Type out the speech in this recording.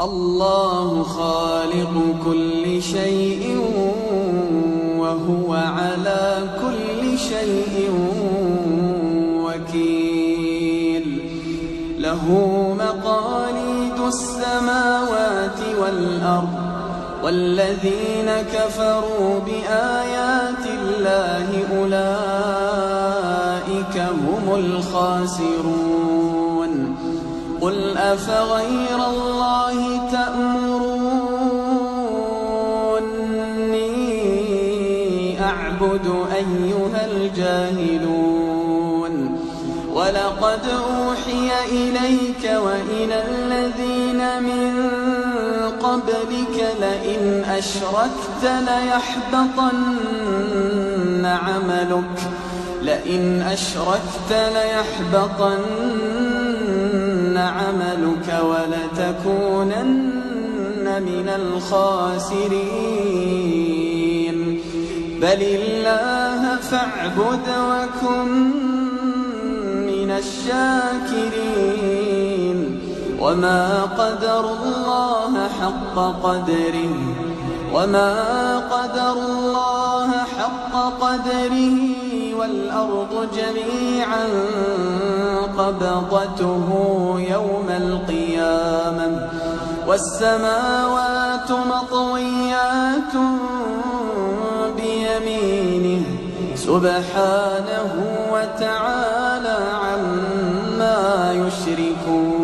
الله خالق كل شيء وهو على كل شيء وكيل. له مقاليد السماوات والأرض، والذين كفروا بآيات الله أولئك هم الخاسرون. قل أفغير الله تأمروني أعبد أيها الجاهلون؟ ولقد أوحي إليك وإلى الذين من قبلك لئن أشركت ليحبطن عملك ولتكونن من الخاسرين. بل الله فاعبد وكن من الشاكرين. وما قدر الله حق قدره والأرض جميعا قبضته يوم القيامة والسماوات مطويات بيمينه سبحانه وتعالى عما يشركون.